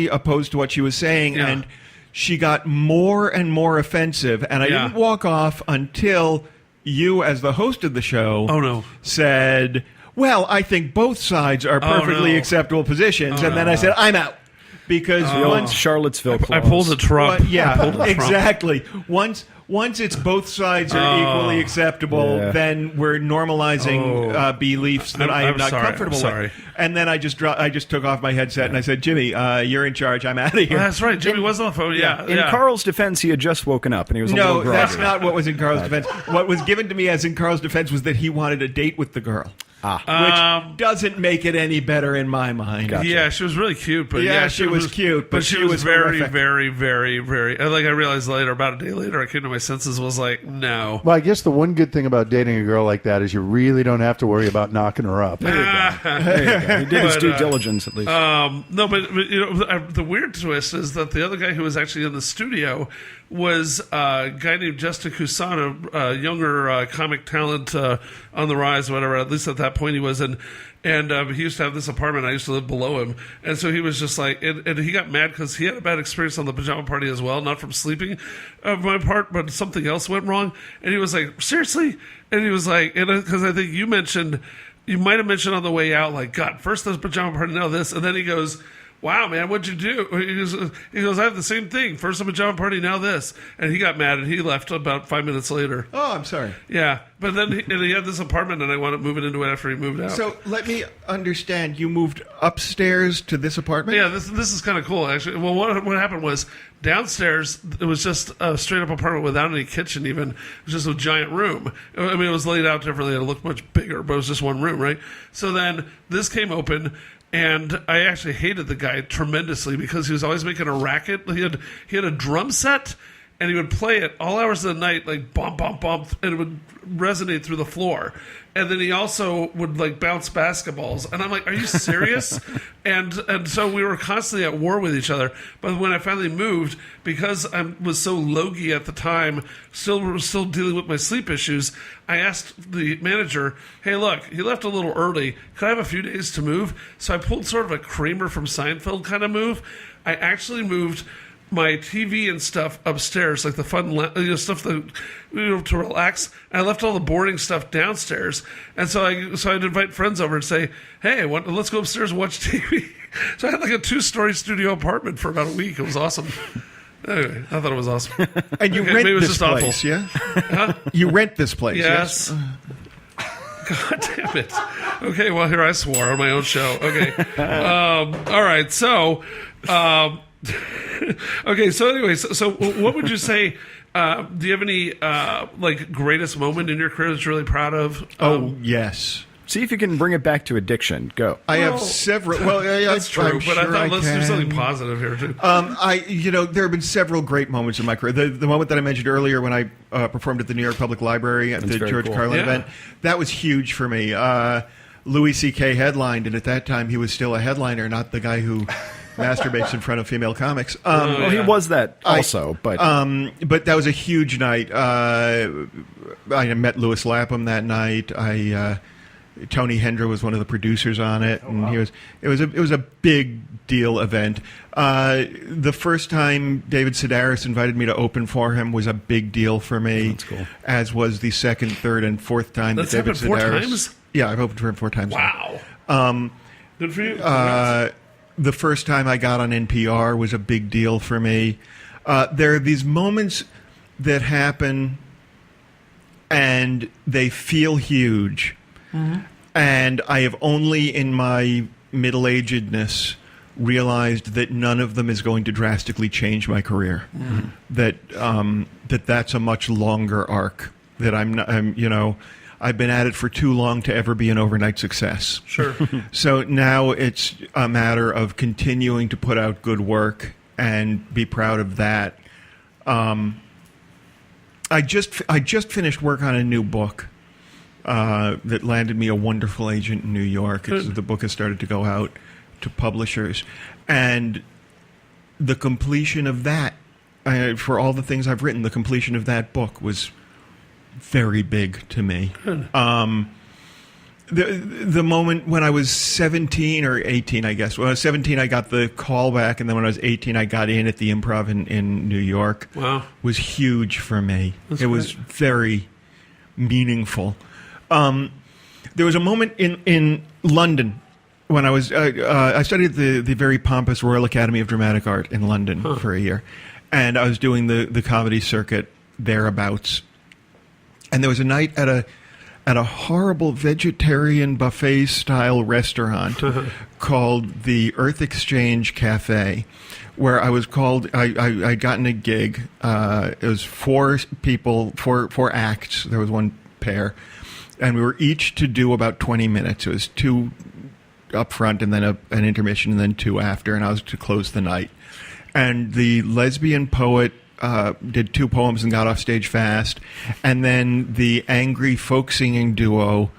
opposed to what she was saying, and she got more and more offensive, and I didn't walk off until you, as the host of the show, said, well, I think both sides are perfectly acceptable positions, and then I said, I'm out. Because once Charlottesville clause. I pulled a Trump. Exactly. Once it's both sides are equally acceptable, then we're normalizing beliefs that I am not comfortable with. And then I just took off my headset and I said, Jimmy, you're in charge. I'm out of here. That's right. Jimmy was on the phone. In Carl's defense, he had just woken up and he was a little groggy. No, that's not what was in Carl's defense. What was given to me as in Carl's defense was that he wanted a date with the girl. Which doesn't make it any better in my mind. Gotcha. Yeah, she was really cute. But she was cute. But she was very, very, very, very... Like I realized later, about a day later, I came to my senses, was like, no. Well, I guess the one good thing about dating a girl like that is you really don't have to worry about knocking her up. There you go. He did his due diligence, at least. No, but the weird twist is that the other guy who was actually in the studio was a guy named Justin Kusana, a younger comic talent on the rise, or whatever. At least at that point he was. And he used to have this apartment. I used to live below him. And so he was just like, and he got mad because he had a bad experience on the pajama party as well, not from sleeping my part, but something else went wrong. And he was like, seriously? And he was like, because I think you might have mentioned on the way out, like, God, first there's pajama party, now this. And then he goes, wow, man, what'd you do? He goes, I have the same thing. First a pajama party, now this. And he got mad, and he left about 5 minutes later. Oh, I'm sorry. Yeah, but then he had this apartment, and I wound up moving into it after he moved out. So let me understand. You moved upstairs to this apartment? Yeah, this is kind of cool, actually. Well, what happened was downstairs, it was just a straight-up apartment without any kitchen even. It was just a giant room. I mean, it was laid out differently. It looked much bigger, but it was just one room, right? So then this came open, and I actually hated the guy tremendously because he was always making a racket. He had a drum set, and he would play it all hours of the night, like bump, bump, bump, and it would resonate through the floor. And then he also would like bounce basketballs. And I'm like, are you serious? and so we were constantly at war with each other. But when I finally moved, because I was so logy at the time, still dealing with my sleep issues, I asked the manager, hey, look, he left a little early. Could I have a few days to move? So I pulled sort of a Kramer from Seinfeld kind of move. I actually moved my TV and stuff upstairs, like the fun stuff that to relax. And I left all the boring stuff downstairs, and so I'd invite friends over and say, "Hey, let's go upstairs and watch TV." So I had like a 2-story studio apartment for about a week. It was awesome. Anyway, I thought it was awesome. And you rent this place, yeah? Huh? You rent this place, yes? God damn it. Okay, well, here I swore on my own show. Okay. All right, so... okay, so anyway, so what would you say? Do you have any like greatest moment in your career that you're really proud of? Yes. See if you can bring it back to addiction. Go. I have several. Well, that's true, I'm but sure I thought let's can. do something positive here too. There have been several great moments in my career. The moment that I mentioned earlier when I performed at the New York Public Library at the George Carlin event, that was huge for me. Louis C.K. headlined, and at that time he was still a headliner, not the guy who masturbates in front of female comics. Well, he was that also, but that was a huge night. I met Louis Lapham that night. Tony Hendra was one of the producers on it, and it was a big deal event. The first time David Sedaris invited me to open for him was a big deal for me. That's cool. As was the second, third, and fourth time That's that David happened Sedaris. 4 times? Yeah, I've opened for him 4 times. Wow. Good for you. The first time I got on NPR was a big deal for me. There are these moments that happen, and they feel huge. Mm-hmm. And I have only in my middle-agedness realized that none of them is going to drastically change my career. Mm-hmm. That's a much longer arc. That I've been at it for too long to ever be an overnight success. Sure. So now it's a matter of continuing to put out good work and be proud of that. I just finished work on a new book. That landed me a wonderful agent in New York. The book has started to go out to publishers. And the completion of that, for all the things I've written, the completion of that book was very big to me. the moment when I was 17 or 18, I guess. When I was 17, I got the call back, and then when I was 18, I got in at the Improv in New York. Wow. Was huge for me. It was very meaningful. There was a moment in London when I was I studied at the very pompous Royal Academy of Dramatic Art in London for a year, and I was doing the comedy circuit thereabouts. And there was a night at a horrible vegetarian buffet style restaurant called the Earth Exchange Cafe, where I was called. I'd gotten a gig. It was 4 people, four acts. There was one pair, and we were each to do about 20 minutes. It was 2 up front, and then an intermission, and then 2 after, and I was to close the night. And the lesbian poet did 2 poems and got off stage fast, and then the angry folk singing duo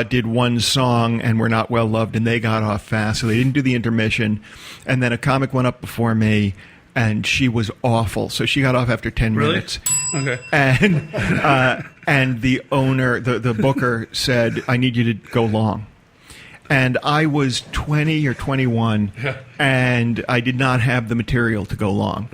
did 1 song and were not well loved, and they got off fast, so they didn't do the intermission. And then a comic went up before me, and she was awful, so she got off after 10 minutes. Okay. And the owner, the booker, said, "I need you to go long." And I was 20 or 21, and I did not have the material to go long.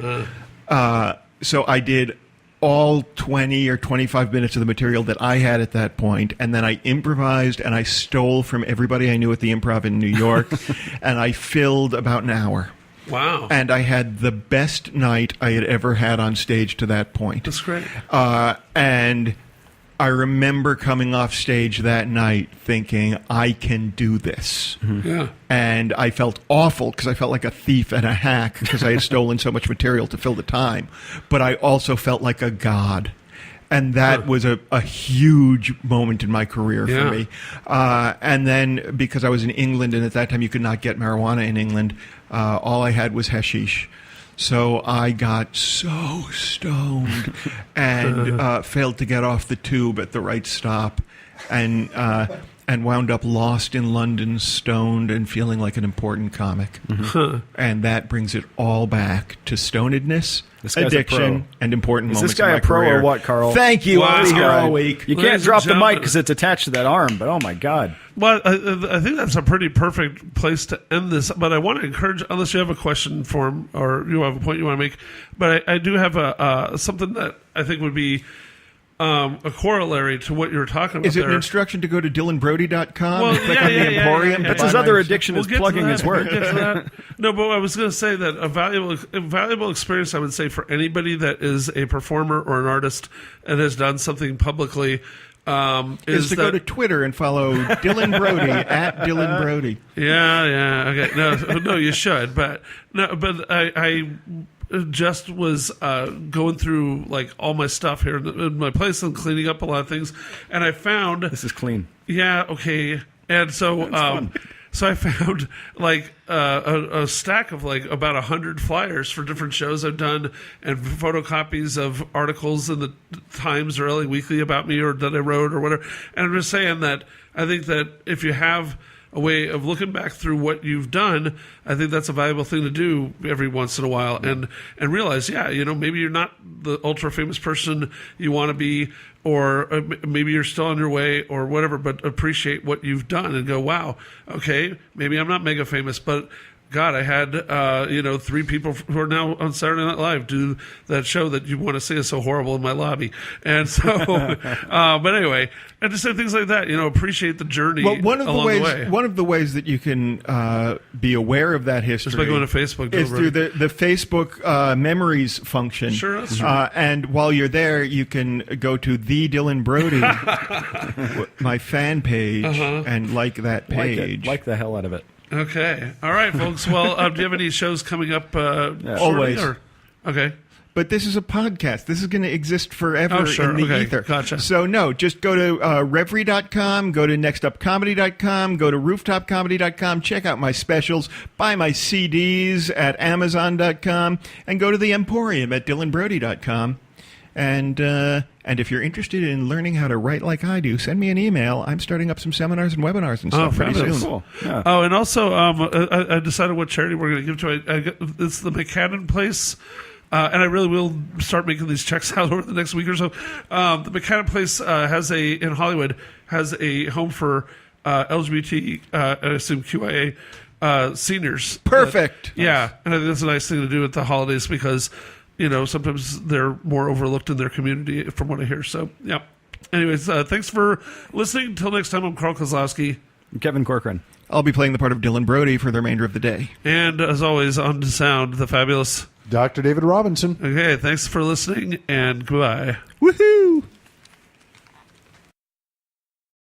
So I did all 20 or 25 minutes of the material that I had at that point, and then I improvised, and I stole from everybody I knew at the Improv in New York, and I filled about an hour. Wow. And I had the best night I had ever had on stage to that point. That's great. And I remember coming off stage that night thinking, I can do this. Yeah. And I felt awful because I felt like a thief and a hack because I had stolen so much material to fill the time. But I also felt like a god. And that was a huge moment in my career for me. And then because I was in England, and at that time you could not get marijuana in England, all I had was hashish. So I got so stoned and failed to get off the tube at the right stop, and wound up lost in London, stoned, and feeling like an important comic. And that brings it all back to stonedness, addiction, and important moments. Is this guy in my a pro career. or what, Carl? Thank you. Wow. I'll be here all week. You Ladies can't drop and the mic gentlemen. because it's attached to that arm, but oh my God. Well, I think that's a pretty perfect place to end this. But I want to encourage, unless you have a question for him or you have a point you want to make, but I do have something that I think would be a corollary to what you were talking about. Is it there. an instruction to go to DylanBrody.com Well, and click yeah, on the yeah, yeah, Emporium? yeah, to That's buy his my- other addiction is get to plugging that. his work. We'll get to that. No, but I was going to say that a valuable experience, I would say, for anybody that is a performer or an artist and has done something publicly is to go to Twitter and follow Dylan Brody at Dylan Brody. Yeah, okay. No, you should, but I just was going through like all my stuff here in my place and cleaning up a lot of things, and I found This is clean. yeah, okay, and so so I found like a stack of like about 100 flyers for different shows I've done and photocopies of articles in the Times or LA Weekly about me or that I wrote or whatever. And I'm just saying that I think that if you have a way of looking back through what you've done, I think that's a valuable thing to do every once in a while, and realize, maybe you're not the ultra famous person you want to be, or maybe you're still on your way or whatever, but appreciate what you've done and go, wow, okay, maybe I'm not mega famous, but God, I had 3 people who are now on Saturday Night Live do that show that you want to say is so horrible in my lobby, and so. But anyway, and just say things like that. Appreciate the journey. Well, one of along the ways that you can be aware of that history just by going to Facebook is through the Facebook memories function. Sure, that's true. And while you're there, you can go to the Dylan Brody, my fan page, and like that page. Like the hell out of it. Okay. All right, folks. Well, do you have any shows coming up? Shortly, Always. Okay. But this is a podcast. This is going to exist forever Oh, sure. in the Okay. ether. Gotcha. So, no, just go to Reverie.com, go to NextUpComedy.com, go to RooftopComedy.com, check out my specials, buy my CDs at Amazon.com, and go to the Emporium at DylanBrody.com. And if you're interested in learning how to write like I do, send me an email. I'm starting up some seminars and webinars and stuff pretty fabulous. soon. Cool. Yeah. Oh, and also, I decided what charity we're going to give to. It's the McCadden Place. And I really will start making these checks out over the next week or so. The McCadden Place in Hollywood has a home for LGBT, I assume QIA seniors. Perfect. Yeah, and I think that's a nice thing to do at the holidays because, sometimes they're more overlooked in their community from what I hear. So, yeah. Anyways, thanks for listening. Until next time, I'm Carl Kozlowski. Kevin Corcoran. I'll be playing the part of Dylan Brody for the remainder of the day. And as always, on to sound, the fabulous Dr. David Robinson. Okay, thanks for listening, and goodbye. Woohoo!